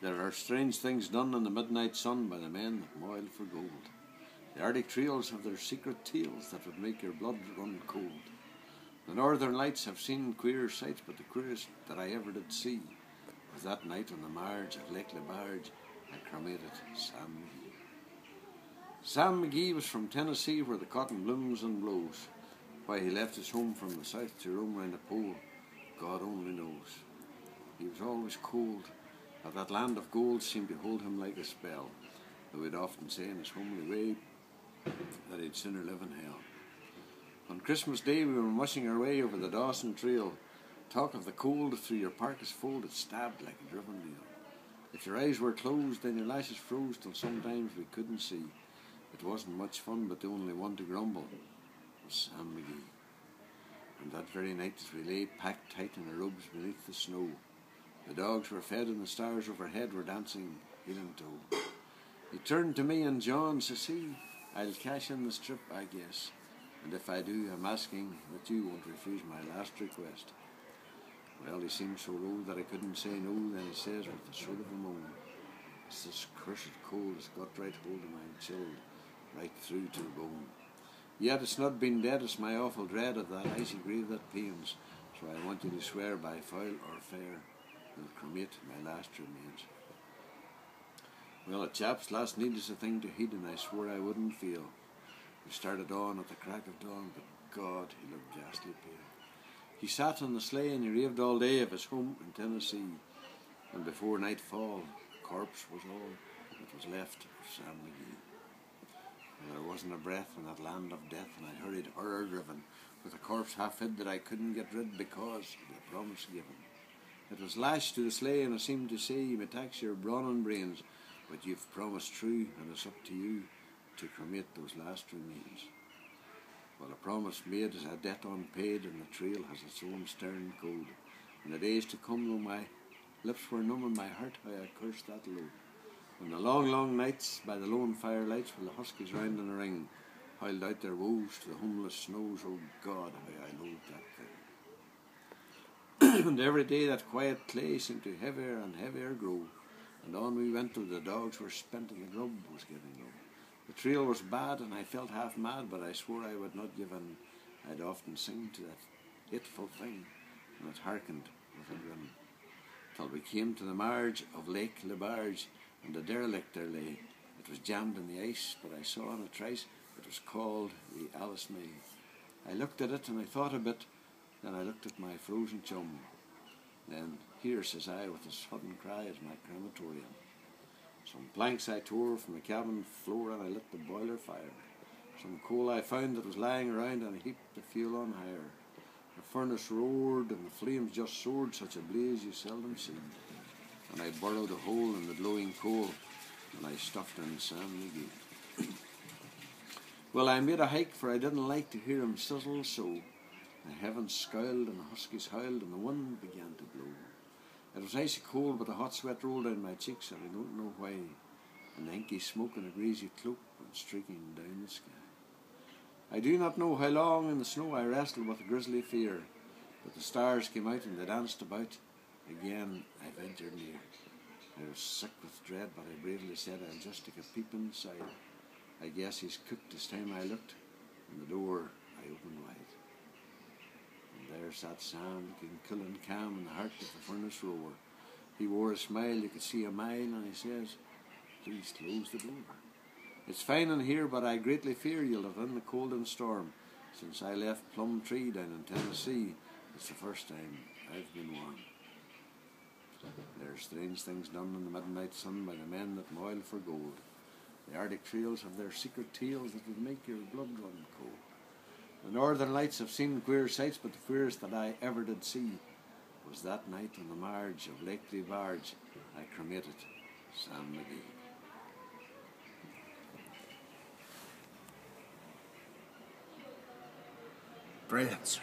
There are strange things done in the midnight sun by the men that moil for gold. The Arctic trails have their secret tales that would make your blood run cold. The Northern Lights have seen queer sights, but the queerest that I ever did see was that night on the marge of Lake Lebarge I cremated Sam McGee. Sam McGee was from Tennessee, where the cotton blooms and blows. Why he left his home from the south to roam round the pole, God only knows. He was always cold, but that land of gold seemed to hold him like a spell, though he'd often say in his homely way that he'd sooner live in hell. On Christmas Day we were mushing our way over the Dawson Trail. Talk of the cold through your parka's fold, it stabbed like a driven nail. If your eyes were closed, then your lashes froze till sometimes we couldn't see. It wasn't much fun, but the only one to grumble was Sam McGee. And that very night as we lay packed tight in our robes beneath the snow, the dogs were fed and the stars overhead were dancing heel and toe. He turned to me and John, says he, I'll cash in the strip, I guess. And if I do, I'm asking that you won't refuse my last request. Well, he seemed so low that I couldn't say no. Then he says with a sort of a moan, it's this cursed cold has got right hold of me, I'm chilled right through to the bone. Yet it's not been dead, it's my awful dread of that icy grave that pains. So I want you to swear by foul or fair, you'll cremate my last remains. Well, a chap's last need is a thing to heed, and I swore I wouldn't feel. We started on at the crack of dawn, but God, he looked ghastly pale. He sat on the sleigh and he raved all day of his home in Tennessee, and before nightfall, a corpse was all that was left of Sam McGee. Well, there wasn't a breath in that land of death, and I hurried horror-driven, with a corpse half hid that I couldn't get rid because of the promise given. It was lashed to the sleigh, and I seemed to say, me tax your brawn and brains, but you've promised true, and it's up to you to cremate those last remains. Well, a promise made is a debt unpaid, and the trail has its own stern code. In the days to come, though my lips were numb and my heart, how I cursed that load. When the long, long nights by the lone firelights, while the huskies round in a ring howled out their woes to the homeless snows, oh God, how I loathed that thing. And every day that quiet clay seemed to heavier and heavier grow, and on we went till the dogs were spent and the grub was getting low. The trail was bad and I felt half mad, but I swore I would not give in. I'd often sing to that hateful thing, and it hearkened with a grin. Till we came to the marge of Lake Lebarge, and a derelict there lay. It was jammed in the ice, but I saw on a trace it was called the Alice May. I looked at it and I thought a bit, then I looked at my frozen chum. Then, here, says I, with a sudden cry, is my crematorium. Some planks I tore from the cabin floor, and I lit the boiler fire. Some coal I found that was lying around, and I heaped the fuel on higher. The furnace roared, and the flames just soared, such a blaze you seldom see. And I burrowed a hole in the glowing coal, and I stuffed in Sam McGee. Well, I made a hike, for I didn't like to hear him sizzle so. The heavens scowled, and the huskies howled, and the wind began to blow. It was icy cold, but a hot sweat rolled down my cheeks, and I don't know why. An inky smoke and a greasy cloak went streaking down the sky. I do not know how long in the snow I wrestled with a grisly fear, but the stars came out and they danced about. Again I ventured near. I was sick with dread, but I bravely said, I'll just take a peep inside. I guess he's cooked this time I looked, and the door I opened wide. And there sat Sam, looking cool and calm in the heart of the furnace roar. He wore a smile, you could see a mile, and he says, please close the door. It's fine in here, but I greatly fear you'll have in the cold and storm. Since I left Plum Tree down in Tennessee, it's the first time I've been warm. There are strange things done in the midnight sun by the men that moil for gold. The Arctic trails have their secret tales that would make your blood run cold. The Northern Lights have seen queer sights, but the queerest that I ever did see was that night on the marge of Lake Lebarge I cremated Sam McGee. Brilliant, sir.